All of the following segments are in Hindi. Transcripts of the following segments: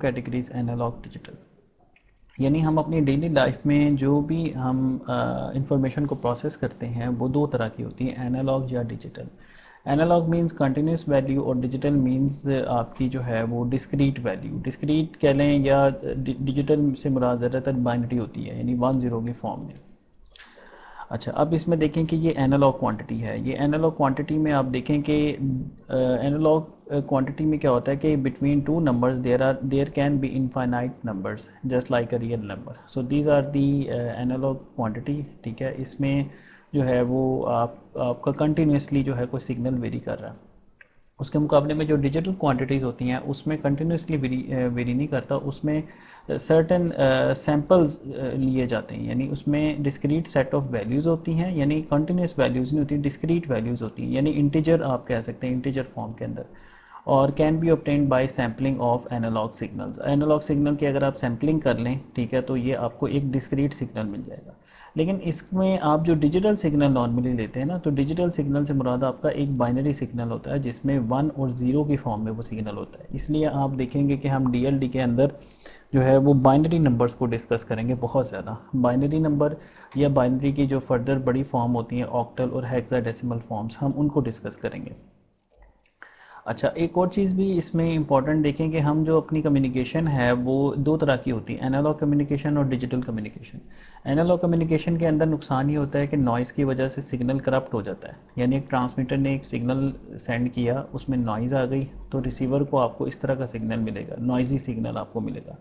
कैटेगरीज एनालॉग डिजिटल, यानी हम अपनी डेली लाइफ में जो भी हम इंफॉर्मेशन को प्रोसेस करते हैं वो दो तरह की होती है, एनालॉग या digital. Analogue means continuous value और डिजिटल मींस आपकी जो है वो डिस्क्रीट वैल्यू, डिस्क्रीट कह लें या डिजिटल से मुराद ज़्यादातर बाइनरी होती है, यानी 1 0 की फॉर्म में। अच्छा, अब इसमें देखें कि ये एनालॉग क्वांटिटी है। ये एनालॉग क्वांटिटी में आप देखें कि एनालॉग क्वांटिटी में क्या होता है कि between two numbers there can be infinite numbers just like a real number. So these are the analogue quantity. ठीक है, इसमें जो है वो आपका कंटिन्यूसली जो है कोई सिग्नल वेरी कर रहा है। उसके मुकाबले में जो डिजिटल क्वांटिटीज़ होती हैं उसमें कंटिन्यूसली वेरी नहीं करता, उसमें सर्टन सैम्पल्स लिए जाते हैं, यानी उसमें डिस्क्रीट सेट ऑफ वैल्यूज़ होती हैं, यानी कंटिन्यूस वैल्यूज़ नहीं होती, डिस्क्रीट वैल्यूज़ होती हैं, यानी इंटीजर आप कह सकते हैं, इंटीजर फॉर्म के अंदर। और can be obtained by sampling of analogue signals. Analogue signal की अगर आप सैम्पलिंग कर लें, ठीक है, तो ये आपको एक डिस्क्रीट सिग्नल मिल जाएगा। लेकिन इसमें आप जो डिजिटल सिग्नल नॉर्मली लेते हैं ना, तो डिजिटल सिग्नल से मुराद आपका एक बाइनरी सिग्नल होता है जिसमें 1 और 0 की फॉर्म में वो सिग्नल होता है। इसलिए आप देखेंगे कि हम डीएलडी के अंदर जो है वो बाइनरी नंबर्स को डिस्कस करेंगे बहुत ज़्यादा। बाइनरी नंबर या बाइनरी की जो फर्दर बड़ी फॉर्म होती हैं, ऑक्टल और हेक्साडेसिमल फॉर्म्स, हम उनको डिस्कस करेंगे। अच्छा, एक और चीज़ भी इसमें इम्पॉर्टेंट देखें कि हम जो अपनी कम्युनिकेशन है वो दो तरह की होती है, एनालॉग कम्युनिकेशन और डिजिटल कम्युनिकेशन। एनालॉग कम्युनिकेशन के अंदर नुकसान ये होता है कि नॉइज़ की वजह से सिग्नल करप्ट हो जाता है, यानी एक ट्रांसमीटर ने एक सिग्नल सेंड किया, उसमें नॉइज़ आ गई तो रिसीवर को आपको इस तरह का सिग्नल मिलेगा, नॉइज़ी सिग्नल आपको मिलेगा।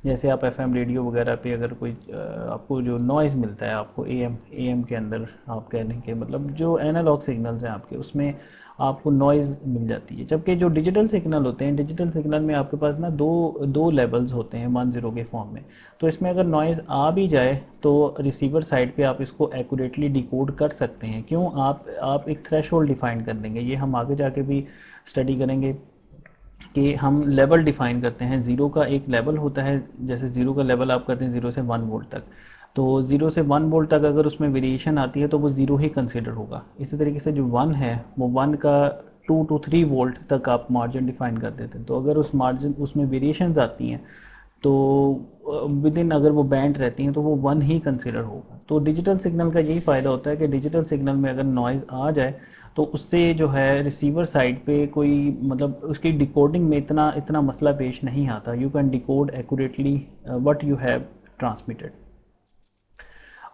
जैसे आप एफएम रेडियो वगैरह पे अगर कोई आपको जो नॉइज़ मिलता है, आपको एएम के अंदर आप कह लें कि मतलब जो एनालॉग सिग्नल्स हैं आपके, उसमें आपको नॉइज़ मिल जाती है। जबकि जो डिजिटल सिग्नल होते हैं, डिजिटल सिग्नल में आपके पास ना दो लेवल्स होते हैं 1 0 के फॉर्म में। तो इसमें अगर नॉइज़ आ भी जाए तो रिसीवर साइड पे आप इसको एक्यूरेटली डिकोड कर सकते हैं। क्यों? आप एक थ्रेशोल्ड डिफाइन कर देंगे, ये हम आगे जाके भी स्टडी करेंगे कि हम लेवल डिफाइन करते हैं। ज़ीरो का एक लेवल होता है, जैसे ज़ीरो का लेवल आप करते हैं 0 से 1 वोल्ट तक, तो 0 से 1 वोल्ट तक अगर उसमें वेरिएशन आती है तो वो ज़ीरो ही कंसिडर होगा। इसी तरीके से जो 1 है वो 1 का 2 to 3 वोल्ट तक आप मार्जिन डिफाइन कर देते हैं, तो अगर उस मार्जिन उसमें वेरिएशंस आती हैं तो विद इन अगर वो बैंड रहती हैं तो वो 1 ही कंसिडर होगा। तो डिजिटल सिग्नल का यही फ़ायदा होता है कि डिजिटल सिग्नल में अगर नॉइज़ आ जाए तो उससे जो है रिसीवर साइड पे कोई मतलब उसकी डिकोडिंग में इतना इतना मसला पेश नहीं आता। You can decode accurately what you have transmitted.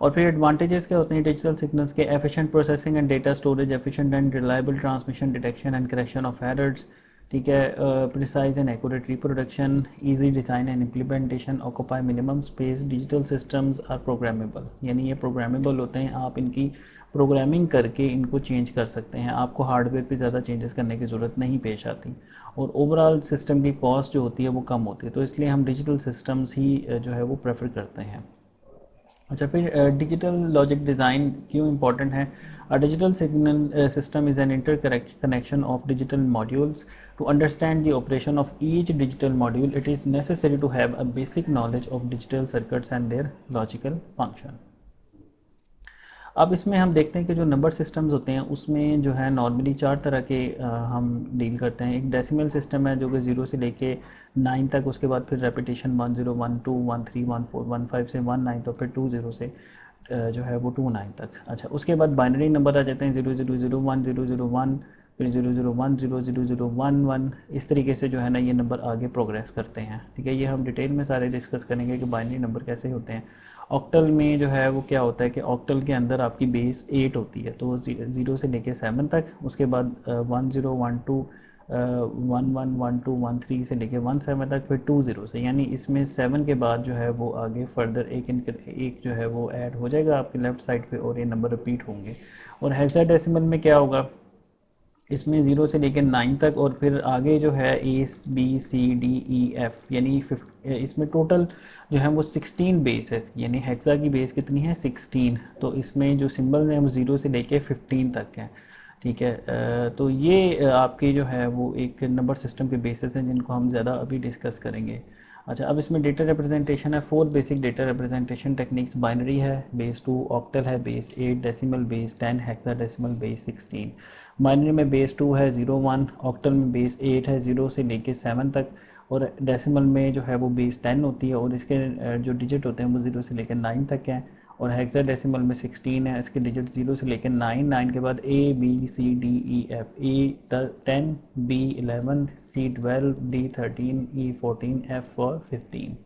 और फिर एडवांटेजेस क्या होते हैं डिजिटल सिग्नल्स के? Efficient processing and data storage, efficient and reliable transmission, detection and correction of errors, ठीक है, precise and accurate reproduction, easy design and implementation, occupy minimum space, digital systems are programmable, यानी ये प्रोग्रामेबल होते हैं, आप इनकी प्रोग्रामिंग करके इनको चेंज कर सकते हैं, आपको हार्डवेयर पे ज़्यादा चेंजेस करने की ज़रूरत नहीं पेश आती, और ओवरऑल सिस्टम की कॉस्ट जो होती है वो कम होती है। तो इसलिए हम डिजिटल सिस्टम्स ही जो है वो प्रेफर करते हैं। अच्छा, फिर डिजिटल लॉजिक डिज़ाइन क्यों इम्पॉर्टेंट है? A digital signal system is an interconnection of digital modules. To understand the operation of each digital module it is necessary to have a basic knowledge of digital circuits and their logical function. अब इसमें हम देखते हैं कि जो नंबर सिस्टम्स होते हैं उसमें जो है नॉर्मली 4 तरह के हम डील करते हैं। एक डेसिमल सिस्टम है जो कि 0 से लेके 9 तक, उसके बाद फिर रेपिटेशन 1 0 1 2 1 3 1 4 1 5 से 1 9, तो फिर 2 0 से जो है वो 2 9 तक। अच्छा, उसके बाद बाइनरी नंबर आ जाते हैं 0 0 0 1 0 0 1, फिर 0 0 1 0 0 0 1 1। इस तरीके से जो है ना ये नंबर आगे प्रोग्रेस करते हैं। ठीक है, ये हम डिटेल में सारे डिस्कस करेंगे कि बाइनरी नंबर कैसे होते हैं। ऑक्टल में जो है वो क्या होता है कि ऑक्टल के अंदर आपकी बेस 8 होती है, तो 0 से लेके 7 तक, उसके बाद 1 0 1 2 1 1 1 2 1 3 से लेके 1 7 तक, फिर 2 0 से, यानी इसमें 7 के बाद जो है वो आगे फर्दर एक जो है वो ऐड हो जाएगा आपके लेफ़्ट साइड पे और ये नंबर रिपीट होंगे। और हेक्साडेसिमल में क्या होगा? इसमें 0 से लेकर 9 तक, और फिर आगे जो है A B C D E F, यानी इसमें टोटल जो है वो 16 बेस है, यानी हेक्सा की बेस कितनी है? 16। तो इसमें जो सिंबल हैं वो 0 से लेके 15 तक हैं। ठीक है, तो ये आपके जो है वो एक नंबर सिस्टम के बेसिस हैं जिनको हम ज़्यादा अभी डिस्कस करेंगे। अच्छा, अब इसमें डेटा रिप्रेजेंटेशन है, 4 basic data representation techniques. Binary है, बेस 2, ऑक्टल है, base 8, decimal base 10, hexadecimal base 16। Binary में बेस 2 है 0 1, ऑक्टल में बेस 8 है 0 से लेके 7 तक, और डेसिमल में जो है वो बेस 10 होती है, और इसके जो डिजिट होते हैं वो 0 से लेकर 9 तक हैं। और हेक्साडेसिमल में 16 है, इसके डिजिट 0 से लेकर 9, 9 के बाद A B C D E F, A 10, B 11, C 12, D 13, E 14, F 15।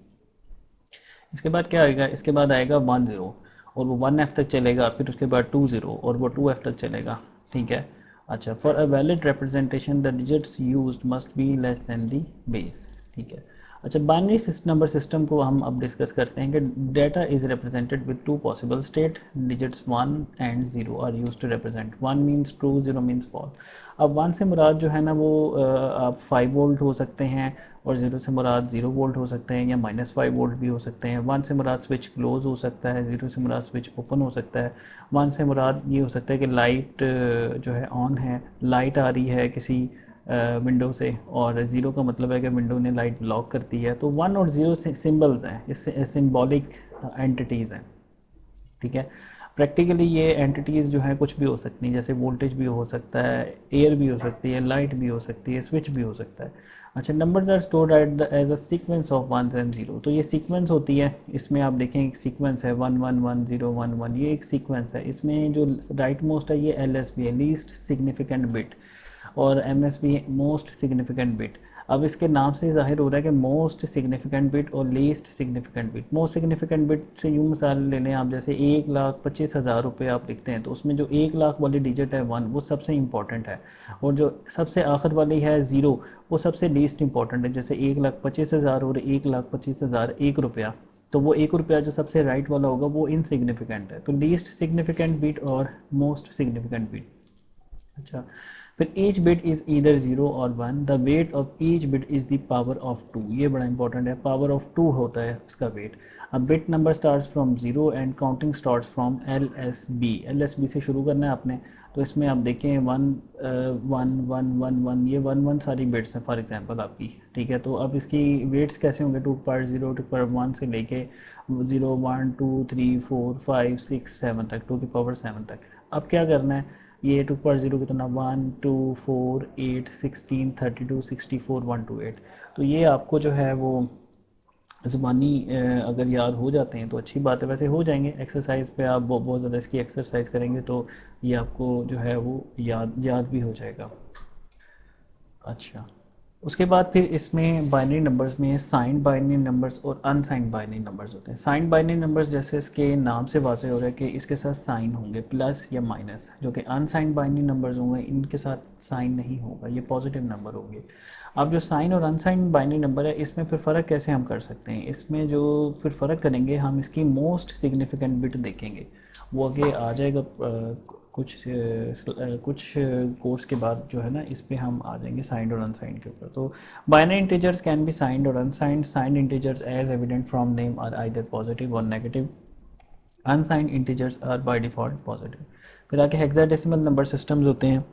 इसके बाद क्या आएगा, इसके बाद आएगा 1 0, और वो 1 F तक चलेगा, फिर उसके बाद 2 0, और वो 2 F तक चलेगा। ठीक है। अच्छा, for a valid representation the digits used must be less than the base. ठीक है। अच्छा, बाइनरी नंबर सिस्टम को हम अब डिस्कस करते हैं कि data is represented with two possible state, digits 1 and 0 are used to represent, 1 means true, 0 means false. अब 1 से मुराद जो है ना वो आप 5 वोल्ट हो सकते हैं, और 0 से मुराद 0 वोल्ट हो सकते हैं, या -5 वोल्ट भी हो सकते हैं। 1 से मुराद स्विच क्लोज हो सकता है, 0 से मुराद स्विच ओपन हो सकता है। 1 से मुराद ये हो सकता है कि लाइट जो है ऑन है, लाइट आ रही है किसी विंडो से, और 0 का मतलब है कि विंडो ने लाइट ब्लॉक करती है। तो 1 और 0 सिंबल्स हैं, इससे सिंबॉलिक एंटिटीज़ हैं। ठीक है। प्रैक्टिकली ये एंटिटीज़ जो हैं कुछ भी हो सकती हैं, जैसे वोल्टेज भी हो सकता है, एयर भी हो सकती है, लाइट भी हो सकती है, स्विच भी हो सकता है। अच्छा, numbers are stored as a sequence of 1 and 0। तो ये सीक्वेंस होती है, इसमें आप देखें एक सीक्वेंस है 1 1 1 0 1 1, ये एक सीक्वेंस है। इसमें जो राइट मोस्ट है ये LSB है, लीस्ट सिग्निफिकेंट बिट, और MSB मोस्ट सिग्निफिकेंट बिट। अब इसके नाम से ज़ाहिर हो रहा है कि मोस्ट सिग्निफिकेंट बिट और least significant bit. Most significant bit से यूँ मिसाल ले लें आप, जैसे 1,25,000 रुपये आप लिखते हैं, तो उसमें जो 1 लाख वाली डिजिट है 1, वो सबसे इंपॉर्टेंट है, और जो सबसे आखिर वाली है 0, वो सबसे लीस्ट इंपॉर्टेंट है। जैसे 1,25,000 और 1,25,000 1 रुपया, तो वो 1 रुपया जो सबसे राइट वाला होगा वो इनसिग्निफिकेंट है। तो लीस्ट सिग्निफिकेंट बिट और मोस्ट सिग्निफिकेंट बिट। अच्छा, फिर ईच बिट इज़ ईदर 0 और 1, the weight of each bit is the power of 2। ये बड़ा इंपॉर्टेंट है, पावर ऑफ 2 होता है इसका वेट। अब bit number starts from 0 and counting starts from LSB। LSB से शुरू करना है आपने। तो इसमें आप देखें 1 1 1 1 1, ये 1 1 सारी बिट्स हैं फॉर एग्जांपल आपकी। ठीक है। तो अब इसकी वेट्स कैसे होंगे, 2 0 2 1 से लेके 0 1 2 3 4 5 6 7 तक, 2 7 तक। अब क्या करना है, ये 2 कितना 1 2 4 8 16 32 64 1 2 8। तो ये आपको जो है वो ज़ुबानी अगर याद हो जाते हैं तो अच्छी बात है, वैसे हो जाएंगे। एक्सरसाइज पे आप बहुत ज़्यादा इसकी एक्सरसाइज करेंगे तो ये आपको जो है वो याद भी हो जाएगा। अच्छा, उसके बाद फिर इसमें बाइनरी नंबर्स में साइंड बाइनरी नंबर्स और अनसाइंड बाइनरी नंबर्स होते हैं। साइंड बाइनरी नंबर्स जैसे इसके नाम से वाज़ेह हो रहा है कि इसके साथ साइन होंगे, प्लस या माइनस। जो कि अनसाइंड बाइनरी नंबर्स होंगे इनके साथ साइन नहीं होगा, ये पॉजिटिव नंबर होंगे। अब जो साइन और अनसाइंड बाइनरी नंबर है इसमें फिर फ़र्क कैसे हम कर सकते हैं, इसमें जो फिर फ़र्क करेंगे हम इसकी मोस्ट सिग्निफिकेंट बिट देखेंगे, वो आगे आ जाएगा कुछ कोर्स के बाद जो है ना, इस पे हम आ जाएंगे साइंड और अनसाइंड के ऊपर। तो binary integers can be signed और unsigned. Signed integers as evident from name are either positive और negative, unsigned integers are by default positive. फिर आगे हेक्साडेसिमल नंबर सिस्टम्स होते हैं।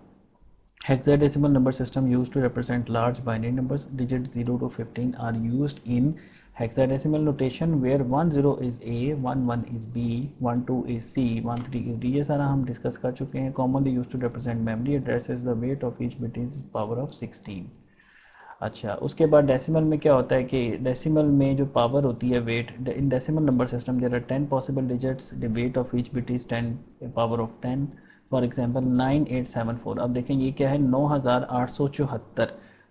Hexadecimal number system used to represent large binary numbers. Digits 0 to 15 are used in hexadecimal notation where 1 0 is A, 1 1 is B, 1 2 is C, 1 3 is D। ये सारा हम डिस्कस कर चुके हैं। Commonly used to represent memory addresses. The weight of each bit is power of 16। अच्छा, उसके बाद डेसिमल में क्या होता है कि डेसिमल में जो पावर होती है weight, in decimal number system there are 10 possible digits, the weight of each bit is 10 power of 10। For example 9874। अब देखें ये क्या है, 9874।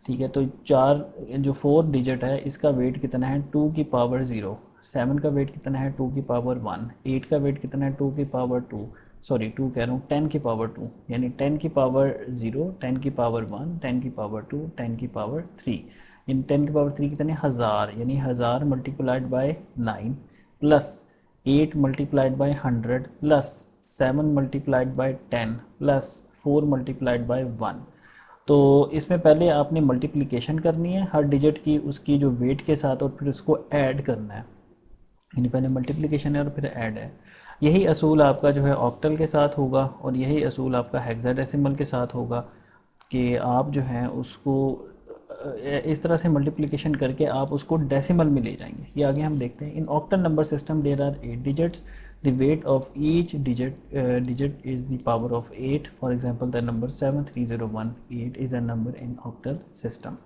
ठीक है। तो चार जो 4 डिजिट है इसका वेट कितना है, 2 की पावर 0। 7 का वेट कितना है, 2 की पावर 1। 8 का वेट कितना है, 2 की पावर 2, सॉरी 2 कह रहा हूँ, 10 की पावर 2, यानी 10 की पावर 0, 10 की पावर 1, 10 की पावर 2, 10 की पावर 3। इन 10 की पावर 3 कितने, 1000, यानी 1000 multiplied by 9 plus 8 multiplied by 100 plus 7 multiplied by 10 plus 4 multiplied by 1। तो इसमें पहले आपने मल्टीप्लिकेशन करनी है हर डिजिट की उसकी जो वेट के साथ, और फिर उसको ऐड करना है। यानी पहले मल्टीप्लिकेशन है और फिर ऐड है। यही असूल आपका जो है ऑक्टल के साथ होगा, और यही असूल आपका हेक्साडेसिमल के साथ होगा कि आप जो है उसको इस तरह से मल्टीप्लिकेशन करके आप उसको डेसिमल में ले जाएंगे। ये आगे हम देखते हैं। In octal number system there are 8 digits, the weight of each digit is the power of 8। For example the number 73018 is a number in octal system.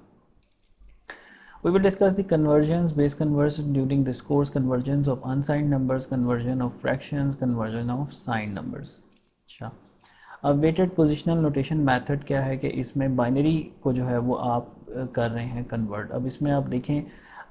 We will discuss the conversions, base conversions during this course, conversions of unsigned numbers, conversion of fractions, conversion of signed numbers. अच्छा, अब वेटेड पोजिशनल नोटेशन मेथड क्या है कि इसमें बाइनरी को जो है वो आप कर रहे हैं कन्वर्ट। अब इसमें आप देखें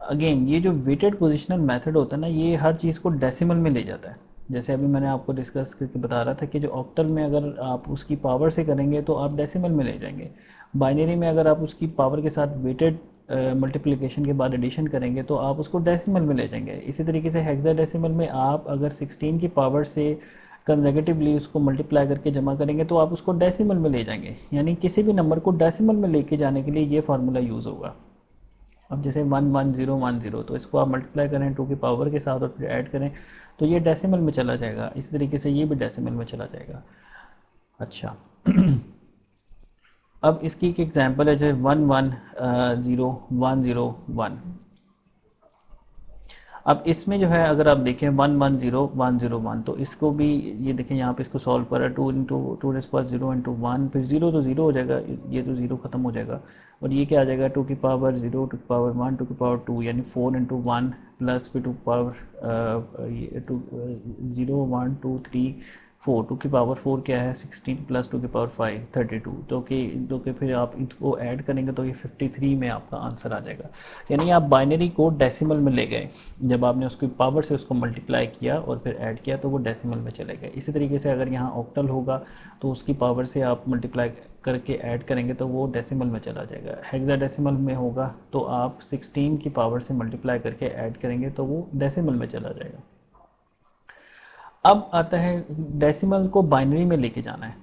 अगेन, ये जो वेटेड पोजिशनल मेथड होता है ना, ये हर चीज़ को डेसिमल में ले जाता है। जैसे अभी मैंने आपको डिस्कस करके बता रहा था कि जो ऑक्टल में अगर आप उसकी पावर से करेंगे तो आप डेसिमल में ले जाएंगे, बाइनरी में अगर आप उसकी पावर के साथ वेटेड मल्टीप्लिकेशन के बाद एडिशन करेंगे तो आप उसको डेसिमल में ले जाएंगे। इसी तरीके से हेक्साडेसिमल में आप अगर 16 की पावर से कंसेक्यूटिवली उसको मल्टीप्लाई करके जमा करेंगे तो आप उसको डेसिमल में ले जाएंगे। यानी किसी भी नंबर को डेसिमल में लेके जाने के लिए ये फार्मूला यूज़ होगा। अब जैसे 11010, तो इसको आप मल्टीप्लाई करें 2 की पावर के साथ और फिर ऐड करें तो ये डेसिमल में चला जाएगा। इसी तरीके से ये भी डेसिमल में चला जाएगा। अच्छा अब इसकी एक एग्जांपल है जैसे 110101। अब इसमें जो है अगर आप देखें 110101, तो इसको भी ये देखें यहाँ पे इसको सॉल्व करा 2 इंटू 2 इंटू 1, फिर 0 तो 0 हो जाएगा, ये तो 0 ख़त्म हो जाएगा और ये क्या आ जाएगा 2 की पावर 0, 2 की पावर 1, 2 की पावर 2, यानी 4 इंटू 1 प्लस फिर 2 की पावर 0 1 2 3 4, 2 की पावर 4 क्या है 16 प्लस 2 की पावर 5 32, तो कि फिर आप इसको ऐड करेंगे तो ये 53 में आपका आंसर आ जाएगा। यानी आप बाइनरी को डेसिमल में ले गए, जब आपने उसकी पावर से उसको मल्टीप्लाई किया और फिर ऐड किया तो वो डेसिमल में चले गए। इसी तरीके से अगर यहाँ ऑक्टल होगा तो उसकी पावर से आप मल्टीप्लाई करके ऐड करेंगे तो वो डेसिमल में चला जाएगा। हेक्साडेसिमल में होगा तो आप 16 की पावर से मल्टीप्लाई करके ऐड करेंगे तो वो डेसिमल में चला जाएगा। अब आता है डेसिमल को बाइनरी में लेके जाना है,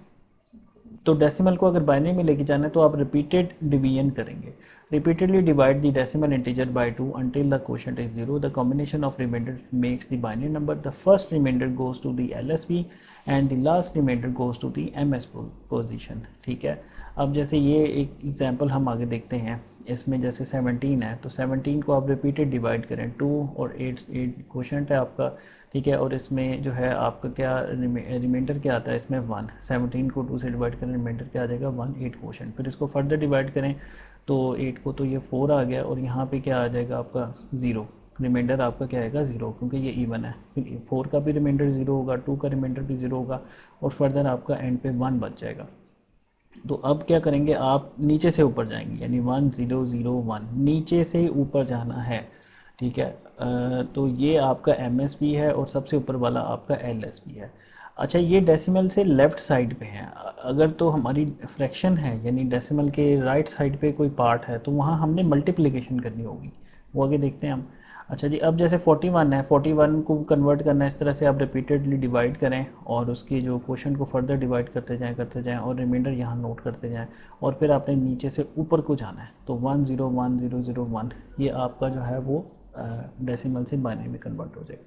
तो डेसिमल को अगर बाइनरी में लेके जाना है तो आप रिपीटेड डिवीजन करेंगे। Repeatedly divide the decimal integer by 2 until the quotient is 0. The combination of remainder makes the binary number. The first remainder goes to the LSB and the last remainder goes to the MS position. ठीक है, अब जैसे ये एक एग्जांपल हम आगे देखते हैं। इसमें जैसे 17 है तो 17 को आप रिपीटेड डिवाइड करें, 2 और 8 क्वोशंट है आपका, ठीक है, और इसमें जो है आपका क्या रिमाइंडर क्या आता है इसमें 1। 17 को 2 से डिवाइड करें, रिमाइंडर क्या आ जाएगा 1 8 क्वोशंट। फिर इसको फर्दर डिवाइड करें तो 8 को तो ये 4 आ गया और यहाँ पे क्या आ जाएगा आपका 0, रिमाइंडर आपका क्या आएगा 0 क्योंकि ये इवन है। फिर 4 का भी रिमाइंडर 0 होगा, 2 का रिमाइंडर भी 0 होगा और फर्दर आपका एंड पे 1 बच जाएगा। तो अब क्या करेंगे, आप नीचे से ऊपर जाएंगे, यानी 1001 नीचे से ऊपर जाना है, ठीक है। तो ये आपका MSB है और सबसे ऊपर वाला आपका LSB है। अच्छा, ये डेसिमल से लेफ़्ट साइड पे है। अगर तो हमारी फ्रैक्शन है यानी डेसिमल के राइट साइड पे कोई पार्ट है तो वहाँ हमने मल्टीप्लिकेशन करनी होगी, वो आगे देखते हैं हम। अच्छा जी, अब जैसे 41 है, 41 को कन्वर्ट करना है इस तरह से आप रिपीटेडली डिवाइड करें और उसके जो क्वोशंट को फर्दर डिवाइड करते जाएं और रिमाइंडर यहाँ नोट करते जाएं और फिर आपने नीचे से ऊपर को जाना है। तो 101001 ये आपका जो है वो डेसिमल से बाइनरी में कन्वर्ट हो जाएगा।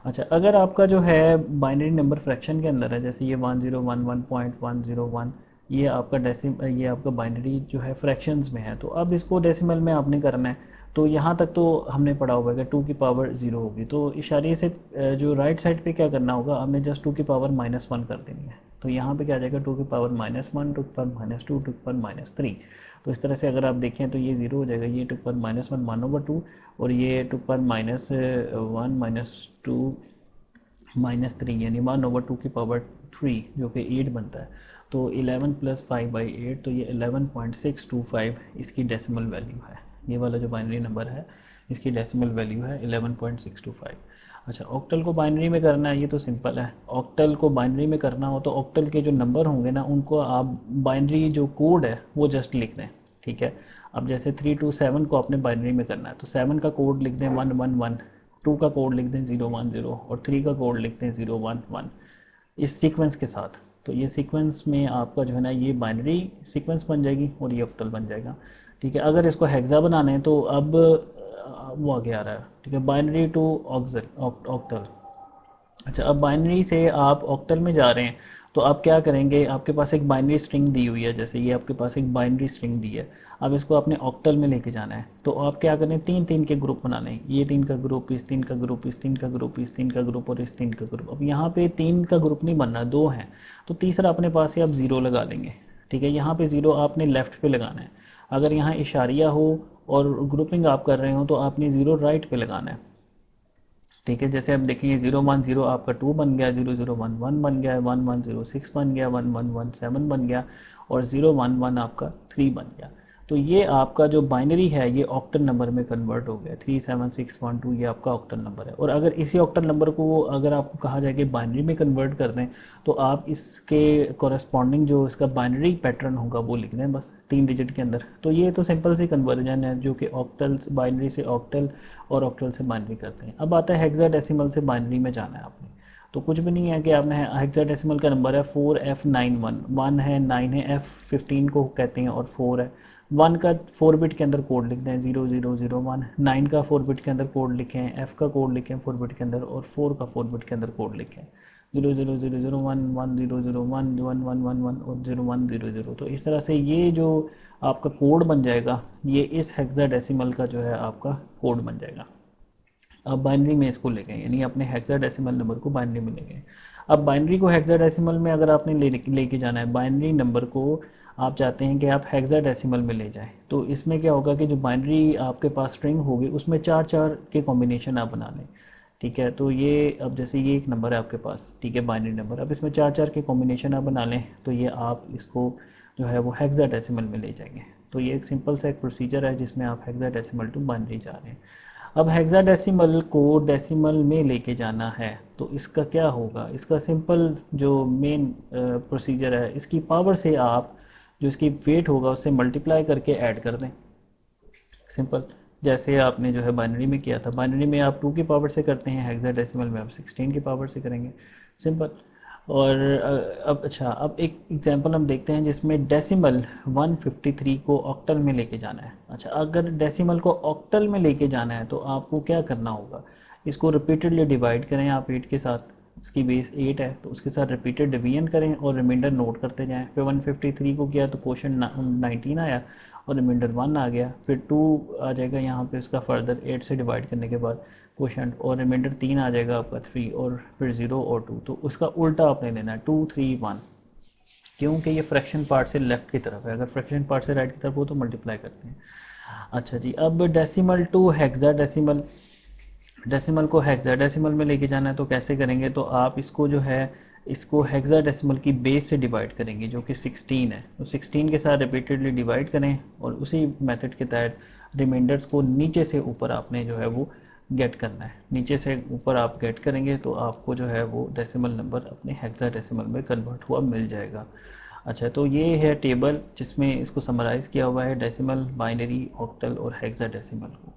अच्छा, अगर आपका जो है बाइनरी नंबर फ्रैक्शन के अंदर है, जैसे ये 1011.101, ये आपका ये आपका बाइनरी जो है फ्रैक्शंस में है, तो अब इसको डेसिमल में आपने करना है। तो यहाँ तक तो हमने पढ़ा हुआ है कि 2 की पावर 0 होगी, तो इशारे से जो राइट साइड पे क्या करना होगा, हमने जस्ट 2 की पावर -1 कर देनी है। तो यहाँ पे क्या आ जाएगा 2 की पावर -1, 2 की पावर -2, 2 की पावर -3। तो इस तरह से अगर आप देखें तो ये 0 हो जाएगा, ये 2 की पावर -1 1/2 और ये 2 की पावर -1 -2 -3 यानी 1/2 की पावर 3 जो कि 8 बनता है। तो 11 + 5/8 तो ये 11.625 इसकी डेसिमल वैल्यू है। ये वाला जो बाइनरी नंबर है इसकी डेसिमल वैल्यू है 11.625। अच्छा, ऑक्टल को बाइनरी में करना है, ये तो सिंपल है। ऑक्टल को बाइनरी में करना हो तो ऑक्टल के जो नंबर होंगे ना उनको आप बाइनरी जो कोड है वो जस्ट लिख दें, ठीक है। अब जैसे 3 to 7 को आपने बाइनरी में करना है तो 7 का कोड लिख दें 111, 2 का कोड लिख दें 010 और 3 का कोड लिख दें 011 इस सीक्वेंस के साथ। तो ये सीक्वेंस में आपका जो है ना ये बाइनरी सीक्वेंस बन जाएगी और ये ऑक्टल बन जाएगा, ठीक है। अगर इसको हेक्सा बनाना है तो अब वो आगे आ रहा है, ठीक है, बाइनरी टू ऑक्टल। अच्छा, अब बाइनरी से आप ऑक्टल में जा रहे हैं तो आप क्या करेंगे, आपके पास एक बाइनरी स्ट्रिंग दी हुई है, जैसे ये आपके पास एक बाइनरी स्ट्रिंग दी है। अब इसको आपने ऑक्टल में लेके जाना है तो आप क्या करें, 3 के ग्रुप बनाने हैं। ये 3 का ग्रुप, इस 3 का ग्रुप, इस 3 का ग्रुप, इस 3 का ग्रुप और इस 3 का ग्रुप। अब यहाँ पे 3 का ग्रुप नहीं बनना, 2 हैं तो तीसरा अपने पास से आप 0 लगा लेंगे, ठीक है। यहाँ पे 0 आपने लेफ़्ट पे लगाना है। अगर यहाँ इशारिया हो और ग्रुपिंग आप कर रहे हो तो आपने 0 राइट पे लगाना है। ठीक है, जैसे अब देखेंगे 010 आपका 2 बन गया, 0011 बन गया, 1106 बन गया, 1117 बन गया, और 011 आपका 3 बन गया। तो ये आपका जो बाइनरी है ये ऑक्टल नंबर में कन्वर्ट हो गया, 37612 ये आपका ऑक्टल नंबर है। और अगर इसी ऑक्टल नंबर को अगर आपको कहा जाए कि बाइनरी में कन्वर्ट कर दें तो आप इसके कॉरस्पॉन्डिंग जो इसका बाइनरी पैटर्न होगा वो लिख दें बस 3 डिजिट के अंदर। तो ये तो सिंपल सी कन्वर्जन है जो कि ऑक्टल बाइनरी से ऑक्टल और ऑक्टल से बाइनरी करते हैं। अब आता है हेक्साडेसिमल से बाइनरी में जाना है आपने, तो कुछ भी नहीं है कि आपने हेक्साडेसिमल का नंबर है 4F91, 1 है, 9 है, F15 को कहते हैं और 4 है। 1 का 4 बिट के अंदर कोड लिख दें 0001, 9 का 4 बिट के अंदर कोड लिखें, F का कोड लिखें 4 बिट के अंदर, और 4 का 4 बिट के अंदर कोड लिखें 000001, 1001, 1111 और 0100। तो इस तरह से ये जो आपका कोड बन जाएगा ये इस हेक्साडेसिमल का जो है आपका कोड बन जाएगा। अब बाइनरी में इसको ले गए, यानी अपने हेक्साडेसिमल नंबर को बाइनरी में ले गए। अब बाइनरी को हेक्साडेसिमल में अगर आपने लेके जाना है, बाइनरी नंबर को आप चाहते हैं कि आप हेक्साडेसिमल में ले जाएं, तो इसमें क्या होगा कि जो बाइनरी आपके पास स्ट्रिंग होगी उसमें 4 के कॉम्बिनेशन आप बना लें। ठीक है, तो ये अब जैसे ये एक नंबर है आपके पास, ठीक है, बाइनरी नंबर, अब इसमें 4 के कॉम्बिनेशन आप बना लें, तो ये आप इसको जो है वो हेक्साडेसिमल में ले जाएंगे। तो ये एक सिंपल सा एक प्रोसीजर है जिसमें आप हेक्साडेसिमल टू बाइनरी जा रहे हैं। अब हेक्साडेसिमल को डेसिमल में लेके जाना है तो इसका क्या होगा, इसका सिंपल जो मेन प्रोसीजर है, इसकी पावर से आप जो इसकी वेट होगा उससे मल्टीप्लाई करके ऐड कर दें। सिंपल, जैसे आपने जो है बाइनरी में किया था, बाइनरी में आप 2 की पावर से करते हैं, हेक्साडेसिमल में आप 16 की पावर से करेंगे, सिंपल। और अब अच्छा, अब एक एग्जांपल हम देखते हैं जिसमें डेसिमल 153 को ऑक्टल में लेके जाना है। अच्छा, अगर डेसिमल को ऑक्टल में लेके जाना है तो आपको क्या करना होगा, इसको रिपीटेडली डिवाइड करें आप 8 के साथ, इसकी बेस 8 है तो उसके साथ रिपीटेड डिवीजन करें और रिमाइंडर नोट करते जाएं। फिर 153 को किया तो क्वेश्चन 19 आया और रिमाइंडर 1 आ गया, फिर 2 आ जाएगा यहाँ पे उसका फर्दर 8 से डिवाइड करने के बाद क्वेश्चन, और रिमाइंडर 3 आ जाएगा आपका 3, और फिर 0 और 2, तो उसका उल्टा आपने लेना है 2 3 1, क्योंकि ये फ्रैक्शन पार्ट से लेफ्ट की तरफ है, अगर फ्रैक्शन पार्ट से राइट की तरफ हो तो मल्टीप्लाई करते हैं। अच्छा जी, अब डेसिमल टू हेक्साडेसिमल, डेसिमल को हेक्साडेसिमल में लेके जाना है तो कैसे करेंगे, तो आप इसको जो है इसको हेक्साडेसिमल की बेस से डिवाइड करेंगे जो कि 16 है, तो 16 के साथ रिपीटेडली डिवाइड करें और उसी मेथड के तहत रिमाइंडर्स को नीचे से ऊपर आपने जो है वो गेट करना है, नीचे से ऊपर आप गेट करेंगे तो आपको जो है वो डेसिमल नंबर अपने हेक्साडेसिमल में कन्वर्ट हुआ मिल जाएगा। अच्छा, तो ये है टेबल जिसमें इसको समराइज़ किया हुआ है डेसिमल, बाइनरी, ऑक्टल और हेक्साडेसिमल को।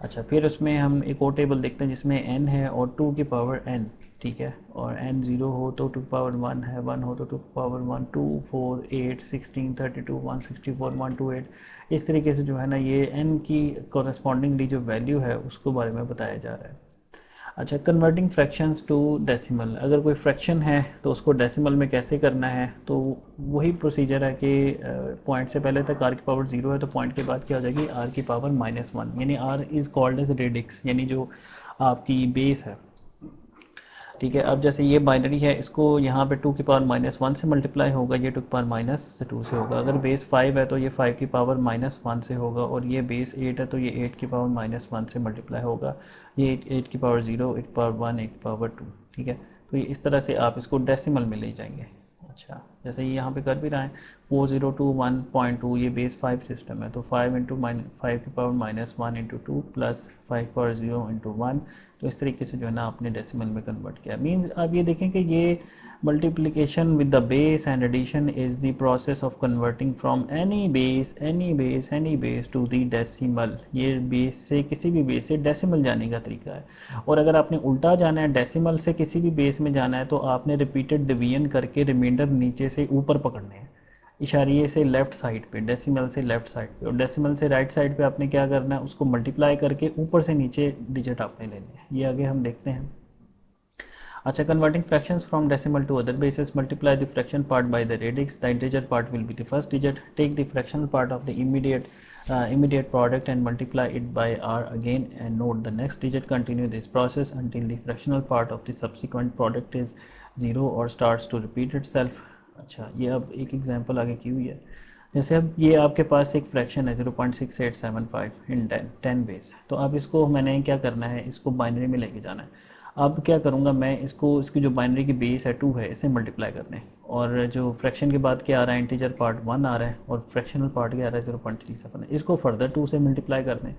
अच्छा, फिर उसमें हम एक और टेबल देखते हैं जिसमें n है और 2 की पावर n, ठीक है, और n 0 हो तो 2 की पावर 1 है, 1 हो तो 2 की पावर 1, 2 4 8 16 32 164 128, इस तरीके से जो है ना ये n की कॉरस्पॉन्डिंगली जो वैल्यू है उसको बारे में बताया जा रहा है। अच्छा, कन्वर्टिंग फ्रैक्शंस टू डेसिमल, अगर कोई फ्रैक्शन है तो उसको डेसिमल में कैसे करना है, तो वही प्रोसीजर है कि पॉइंट से पहले तक r की पावर 0 है तो पॉइंट के बाद क्या हो जाएगी r की पावर -1, यानी r is called as radix, यानी जो आपकी बेस है। ठीक है, अब जैसे ये बाइनरी है इसको यहाँ पे 2 की पावर -1 से मल्टीप्लाई होगा, ये 2 की पावर -2 से होगा, अगर बेस 5 है तो ये 5 की पावर -1 से होगा, और ये बेस 8 है तो ये 8 की पावर -1 से मल्टीप्लाई होगा, ये 8 की पावर 0, 8 की पावर 1, 8 की पावर 2। ठीक है, तो ये इस तरह से आप इसको डेसिमल में ले जाएंगे। अच्छा, जैसे ये यहाँ पे कर भी रहा है 4021.2, ये बेस 5 सिस्टम है तो 5 इंटू 5 की power -1 into 2 plus 5 power 0 into 1, तो इस तरीके से जो है ना आपने डेसिमल में कन्वर्ट किया। मीन्स आप ये देखें कि ये multiplication with the base and addition is the process of converting from any base to the decimal, ये बेस से किसी भी बेस से डेसिमल जाने का तरीका है। और अगर आपने उल्टा जाना है, डेसिमल से किसी भी बेस में जाना है, तो आपने रिपीटेड डिवीजन करके रिमाइंडर नीचे से ऊपर पकड़ने हैं, इशारिये से लेफ्ट साइड पे, डेसिमल से लेफ्ट साइड पे, और डेसिमल से राइट साइड पे आपने क्या करना है, उसको मल्टीप्लाई करके ऊपर से नीचे डिजिट आपने लेने हैं। ये आगे हम देखते हैं। अच्छा, converting fractions from decimal to other bases, multiply the fraction part by the radix, the integer part will be the first digit, take the fractional part of the immediate product and multiply it by r again and note the next digit. Continue this process until the fractional part of the subsequent product is 0 or starts to repeat itself. अच्छा, ये अब एक एग्जांपल आगे की हुई है। जैसे अब ये आपके पास एक फ्रैक्शन है 0.6875 इन 10 बेस, तो अब इसको मैंने क्या करना है, इसको बाइनरी में लेके जाना है। अब क्या करूँगा मैं, इसको इसकी जो बाइनरी की बेस है 2 है, इसे मल्टीप्लाई करने हैं, और जो फ्रैक्शन के बाद क्या आ रहा है, इंटीजर पार्ट 1 आ रहा है और फ्रैक्शनल पार्ट क्या आ रहा है 0.37 है, इसको फर्दर 2 से मल्टीप्लाई करने,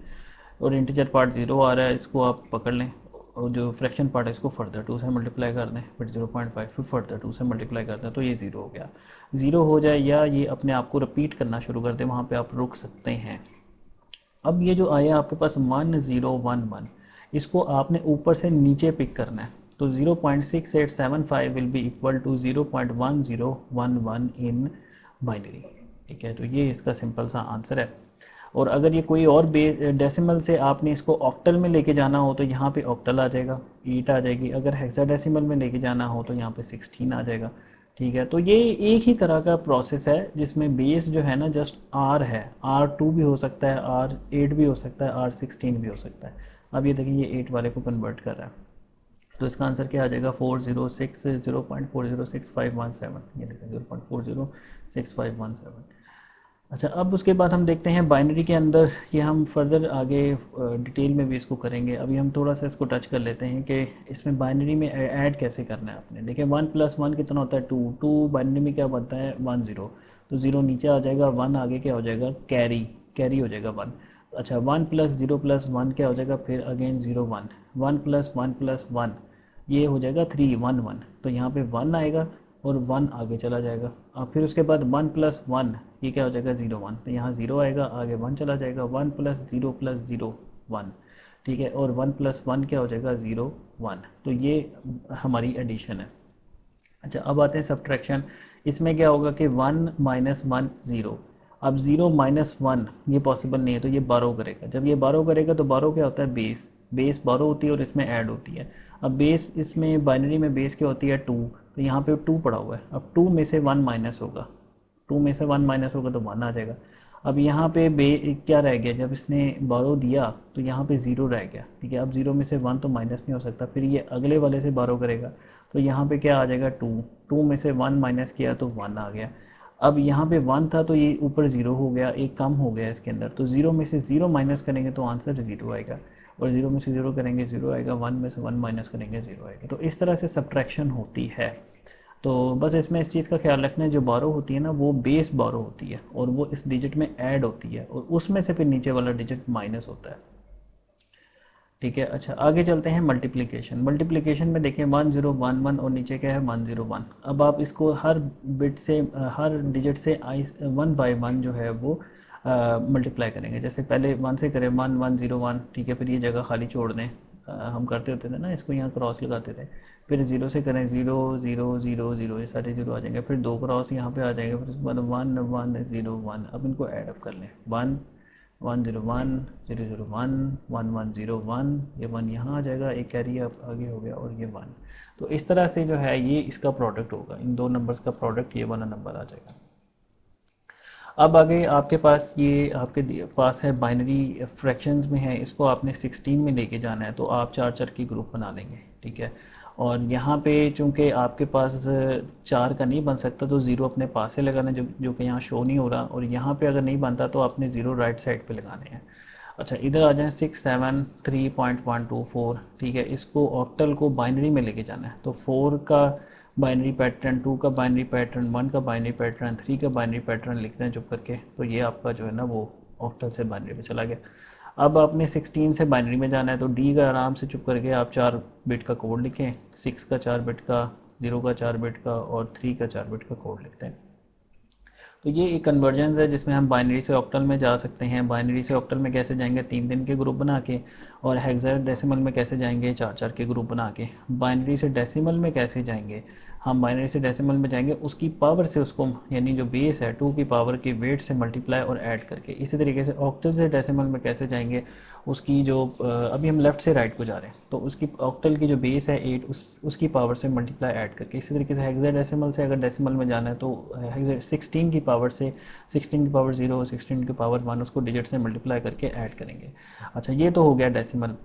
और इंटीजर पार्ट 0 आ रहा है, इसको आप पकड़ लें, और जो फ्रैक्शन पार्ट है इसको फर्दर 2 से मल्टीप्लाई कर दें, फिर 0.5 फिर फर्दर 2 से मल्टीप्लाई कर दें, तो ये 0 हो गया। 0 हो जाए या ये अपने आप को रिपीट करना शुरू कर दे, वहाँ पे आप रुक सकते हैं। अब ये जो आया आपके पास 1011, इसको आपने ऊपर से नीचे पिक करना है, तो 0.6875 will be equal to 0.1011 in binary. ठीक है, तो ये इसका सिंपल सा आंसर है। और अगर ये कोई और डेसिमल से आपने इसको ऑक्टल में लेके जाना हो तो यहाँ पे ऑक्टल आ जाएगा, 8 आ जाएगी। अगर हेक्साडेसिमल में लेके जाना हो तो यहाँ पे 16 आ जाएगा। ठीक है, तो ये एक ही तरह का प्रोसेस है जिसमें बेस जो है ना जस्ट आर है, R2 भी हो सकता है, R8 भी हो सकता है, R16 भी हो सकता है। अब ये देखिए ये 8 वाले को कन्वर्ट कर रहा है, तो इसका आंसर क्या आ जाएगा 406 0.406517, ये देखें 0.406517। अच्छा, अब उसके बाद हम देखते हैं बाइनरी के अंदर, ये हम फर्दर आगे डिटेल में भी इसको करेंगे। अभी हम थोड़ा सा इसको टच कर लेते हैं कि इसमें बाइनरी में ऐड कैसे करना है आपने। देखिए 1+1 कितना होता है 2, 2 बाइनरी में क्या बनता है 1 0, तो 0 नीचे आ जाएगा, 1 आगे क्या हो जाएगा कैरी, कैरी हो जाएगा 1। अच्छा 1+0+1 क्या हो जाएगा, फिर अगेन 0 1, 1+1+1 ये हो जाएगा 3 1 1, तो यहाँ पे 1 आएगा और 1 आगे चला जाएगा। अब फिर उसके बाद 1+1 ये क्या हो जाएगा 0 1, तो यहाँ 0 आएगा, आगे 1 चला जाएगा, 1+0+0 1। ठीक है, और 1+1 क्या हो जाएगा 0 1, तो ये हमारी एडिशन है। अच्छा, अब आते हैं सब्ट्रैक्शन। इसमें क्या होगा कि 1 - 1 0। अब 0 - 1 ये पॉसिबल नहीं है, तो ये बारो करेगा। जब ये बारो करेगा तो बारो क्या होता है बेस, बेस बारो होती है और इसमें ऐड होती है। अब बेस इसमें बाइनरी में बेस क्या होती है 2, तो यहाँ पे 2 पड़ा हुआ है। अब 2 में से 1 माइनस होगा, 2 में से 1 माइनस होगा तो 1 आ जाएगा। अब यहाँ पे क्या रह गया, जब इसने बारो दिया तो यहाँ पे 0 रह गया। ठीक है, अब 0 में से 1 तो माइनस नहीं हो सकता, फिर ये अगले वाले से बारो करेगा, तो यहाँ पे क्या आ जाएगा 2, 2 में से 1 माइनस किया तो 1 आ गया। अब यहाँ पे 1 था तो ये ऊपर 0 हो गया, एक कम हो गया इसके अंदर, तो 0 में से 0 माइनस करेंगे तो आंसर 0 आएगा, और 0 में से 0 करेंगे 0 आएगा, 1 में से 1 माइनस करेंगे 0 आएगा। तो इस तरह से सब्ट्रैक्शन होती है। तो बस इसमें इस चीज़ का ख्याल रखना है, जो बारो होती है ना वो बेस बारो होती है और वो इस डिजिट में ऐड होती है, और उसमें से फिर नीचे वाला डिजिट माइनस होता है। ठीक है, अच्छा आगे चलते हैं मल्टीप्लिकेशन। मल्टीप्लिकेशन में देखें 1011 और नीचे क्या है 101। अब आप इसको हर बिट से हर डिजिट से 1 बाय 1 जो है वो मल्टीप्लाई करेंगे। जैसे पहले 1 से करें 1101, ठीक है, फिर ये जगह खाली छोड़ दें, हम करते होते थे ना, इसको यहाँ क्रॉस लगाते थे। फिर 0 से करें 0 0 0 0, ये सारे 0 आ जाएंगे, फिर 2 क्रॉस यहाँ पे आ जाएंगे, फिर उसके बाद 1 1 0 1। अब इनको ऐड अप कर लें, 1 1 0 1 0 0 1 1 1 0 1, ये 1 यहाँ आ जाएगा, एक कैरी अब आगे हो गया, और ये 1। तो इस तरह से जो है ये इसका प्रोडक्ट होगा, इन दो नंबर्स का प्रोडक्ट ये वाला नंबर आ जाएगा। अब आगे आपके पास ये आपके पास है बाइनरी फ्रैक्शंस में है, इसको आपने 16 में लेके जाना है, तो आप 4 4 की ग्रुप बना लेंगे। ठीक है, और यहाँ पे चूंकि आपके पास 4 का नहीं बन सकता तो 0 अपने पास से लगाना, जो कि यहाँ शो नहीं हो रहा, और यहाँ पे अगर नहीं बनता तो आपने 0 राइट साइड पे लगाने हैं। अच्छा, इधर आ जाए 673.124। ठीक है, इसको ऑक्टल को बाइनरी में लेके जाना है, तो 4 का बाइनरी पैटर्न, 2 का बाइनरी पैटर्न, 1 का बाइनरी पैटर्न, 3 का बाइनरी पैटर्न लिखते हैं चुप करके, तो ये आपका जो है ना वो ऑक्टल से बाइनरी में चला गया। अब आपने 16 से बाइनरी में जाना है, तो डी का आराम से चुप करके आप 4 बिट का कोड लिखें, 6 का 4 बिट का, 0 का 4 बिट का और 3 का 4 बिट का कोड लिखते हैं। तो ये एक कन्वर्जेंस है जिसमें हम बाइनरी से ऑक्टल में जा सकते हैं। बाइनरी से ऑक्टल में कैसे जाएंगे 3 के ग्रुप बना के, और हेक्साडेसिमल में कैसे जाएंगे 4 के ग्रुप बना के। बाइनरी से डेसिमल में कैसे जाएंगे, हम बाइनरी से डेसिमल में जाएंगे उसकी पावर से, उसको यानी जो बेस है 2 की पावर के वेट से मल्टीप्लाई और ऐड करके। इसी तरीके से ऑक्टल से डेसिमल में कैसे जाएंगे, उसकी जो अभी हम लेफ़्ट से राइट को जा रहे हैं, तो उसकी ऑक्टल की जो बेस है 8 उसकी पावर से मल्टीप्लाई ऐड करके। इसी तरीके से हेक्साडेसिमल से अगर डेसिमल में जाना है तो 16 की पावर से 16 की पावर 0, 16 की पावर 1 उसको डिजिट से मल्टीप्लाई करके ऐड करेंगे। अच्छा, ये तो हो गया डेसिमल।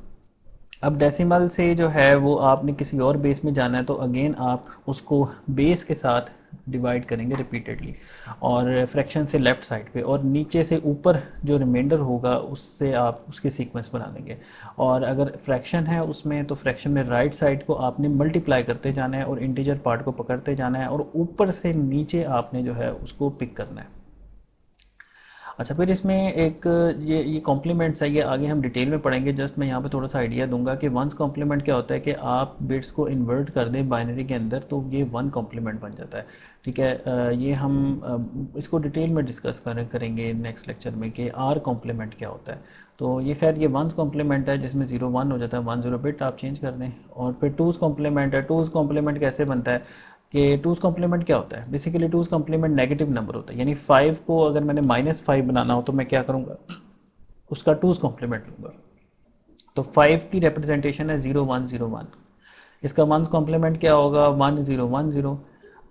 अब डेसिमल से जो है वो आपने किसी और बेस में जाना है, तो अगेन आप उसको बेस के साथ डिवाइड करेंगे रिपीटेडली, और फ्रैक्शन से लेफ़्ट साइड पे, और नीचे से ऊपर जो रिमाइंडर होगा उससे आप उसके सीक्वेंस बना देंगे। और अगर फ्रैक्शन है उसमें, तो फ्रैक्शन में राइट साइड को आपने मल्टीप्लाई करते जाना है और इंटीजर पार्ट को पकड़ते जाना है, और ऊपर से नीचे आपने जो है उसको पिक करना है। अच्छा, फिर इसमें एक ये कॉम्प्लीमेंट्स है, ये आगे हम डिटेल में पढ़ेंगे। जस्ट मैं यहाँ पे थोड़ा सा आइडिया दूंगा कि वंस कॉम्प्लीमेंट क्या होता है कि आप बिट्स को इन्वर्ट कर दें बाइनरी के अंदर तो ये वन कॉम्प्लीमेंट बन जाता है। ठीक है, ये हम इसको डिटेल में डिस्कस करेंगे नेक्स्ट लेक्चर में कि आर कॉम्प्लीमेंट क्या होता है। तो ये खैर ये वंस कॉम्प्लीमेंट है जिसमें 0 1 हो जाता है, 1 0 बिट आप चेंज कर दें। और फिर टूज़ कॉम्प्लीमेंट है। टूज़ कॉम्प्लीमेंट कैसे बनता है कि टूज़ कॉम्प्लीमेंट क्या होता है, basically two's complement negative number होता है, यानी 5 को अगर मैंने -5 बनाना हो तो मैं क्या करूँगा, उसका टूज़ कॉम्प्लीमेंट लूँगा। तो 5 की रिप्रेजेंटेशन है 0 1 0 1, इसका वंस कॉम्प्लीमेंट क्या होगा 1 0 1 0।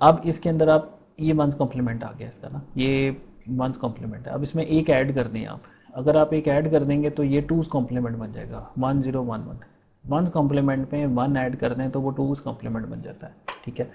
अब इसके अंदर आप ये वंस कॉम्प्लीमेंट आ गया इसका ना, ये वंस कॉम्प्लीमेंट है। अब इसमें एक ऐड कर दें आप, अगर आप एक ऐड कर देंगे तो ये टूज़ कॉम्प्लीमेंट बन जाएगा 1 0 1 1। वंस कॉम्प्लीमेंट में 1 ऐड कर दें तो वो टूज़ कॉम्प्लीमेंट बन जाता है। ठीक है,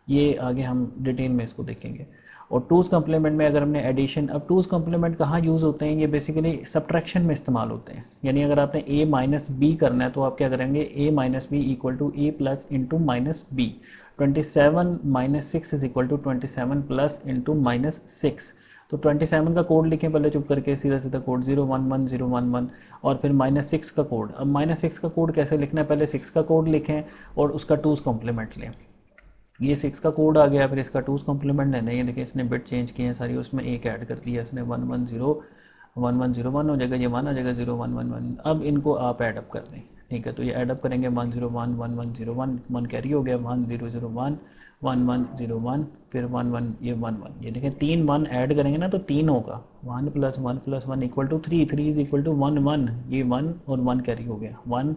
ये आगे हम डिटेल में इसको देखेंगे। और टूज़ कॉम्प्लीमेंट में अगर हमने एडिशन, अब टूज़ कॉम्प्लीमेंट कहाँ यूज़ होते हैं, ये बेसिकली सब्ट्रैक्शन में इस्तेमाल होते हैं। यानी अगर आपने a माइनस बी करना है तो आप क्या करेंगे, a minus B equal to A plus into minus B. 27 minus 6 is equal to 27 plus into minus 6। तो 27 का कोड लिखें पहले चुप करके, सीधा सीधा कोड 0 1 1 0 1 1, और फिर -6 का कोड। अब -6 का कोड कैसे लिखना है, पहले 6 का कोड लिखें और उसका टूज़ कॉम्प्लीमेंट लें। ये 6 का कोड आ गया, फिर इसका टूज़ कॉम्प्लीमेंट लेना है। ये देखिए इसने बिट चेंज किए हैं सारी, उसमें एक ऐड कर दिया इसने, 1 1 0 1 1 0 1 हो जाएगा, ये 1 आ जाएगा, 0 1 1 1। अब इनको आप ऐड अप कर दें। ठीक है, तो ये ऐड अप करेंगे 1 0 1 1 1 0 1, 1 कैरी हो गया, 1 0 0 1 1 1 0 1, फिर 1 1, ये 1 1। ये देखें 3 1 ऐड करेंगे ना तो 3 होगा, 1 plus 1 plus 1 equal to 3, 3 is equal to 1 1, ये 1 और 1 कैरी हो गया, 1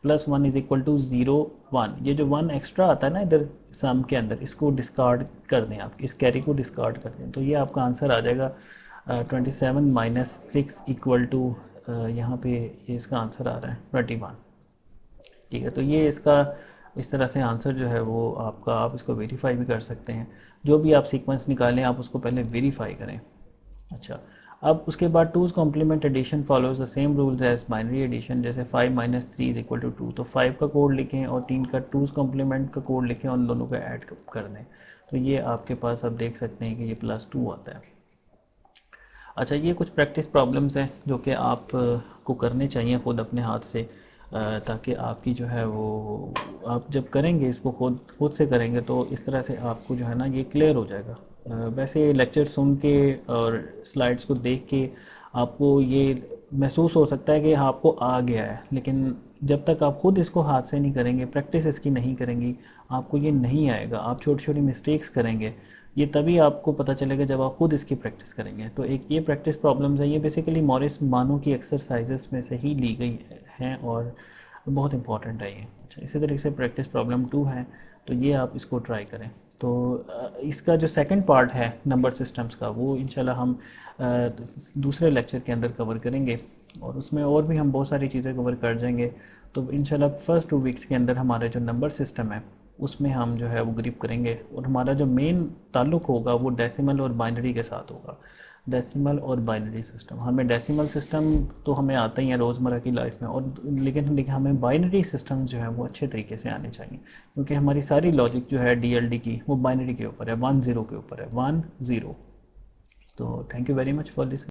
प्लस 1 इज इक्वल टू 0 1। ये जो 1 एक्स्ट्रा आता है ना इधर सम के अंदर, इसको डिस्कार्ड कर दें आप, इस कैरी को डिस्कार्ड कर दें, तो ये आपका आंसर आ जाएगा 27 माइनस 6 इक्वल टू, यहाँ पे ये इसका आंसर आ रहा है 21। ठीक है, तो ये इसका इस तरह से आंसर जो है वो आपका, आप इसको वेरीफाई भी कर सकते हैं। जो भी आप सीक्वेंस निकालें आप उसको पहले वेरीफाई करें। अच्छा, अब उसके बाद two's complement addition follows the same rules as binary addition. जैसे 5 माइनस 3 इज इक्वल टू 2, तो 5 का कोड लिखें और 3 का टूज़ कॉम्प्लीमेंट का कोड लिखें, उन दोनों का ऐड कर दें, तो ये आपके पास आप देख सकते हैं कि ये +2 आता है। अच्छा, ये कुछ प्रैक्टिस प्रॉब्लम्स हैं जो कि आप को करने चाहिए ख़ुद अपने हाथ से, ताकि आपकी जो है वो, आप जब करेंगे इसको खुद से करेंगे तो इस तरह से आपको जो है ना ये क्लियर हो जाएगा। वैसे लेक्चर सुन के और स्लाइड्स को देख के आपको ये महसूस हो सकता है कि हाँ आपको आ गया है, लेकिन जब तक आप खुद इसको हाथ से नहीं करेंगे, प्रैक्टिस इसकी नहीं करेंगी, आपको ये नहीं आएगा। आप छोटी छोटी मिस्टेक्स करेंगे, ये तभी आपको पता चलेगा जब आप खुद इसकी प्रैक्टिस करेंगे। तो एक ये प्रैक्टिस प्रॉब्लम्स है, ये बेसिकली मॉरिस मानो की एक्सरसाइजेस में से ही ली गई हैं और बहुत इंपॉर्टेंट है ये। अच्छा, इसी तरीके से प्रैक्टिस प्रॉब्लम 2 है, तो ये आप इसको ट्राई करें। तो इसका जो सेकंड पार्ट है नंबर सिस्टम्स का, वो इंशाल्लाह हम दूसरे लेक्चर के अंदर कवर करेंगे, और उसमें और भी हम बहुत सारी चीज़ें कवर कर जाएंगे। तो इंशाल्लाह फर्स्ट 2 वीक्स के अंदर हमारा जो नंबर सिस्टम है उसमें हम जो है वो ग्रिप करेंगे, और हमारा जो मेन ताल्लुक़ होगा वो डेसिमल और बाइनरी के साथ होगा। डेसिमल और बाइनरी सिस्टम, हमें डेसिमल सिस्टम तो हमें आता ही है रोज़मर्रा की लाइफ में, और लेकिन हमें बाइनरी सिस्टम जो है वो अच्छे तरीके से आने चाहिए, क्योंकि हमारी सारी लॉजिक जो है डीएलडी की वो बाइनरी के ऊपर है, 1 0 के ऊपर है, 1 0। तो thank you very much for this.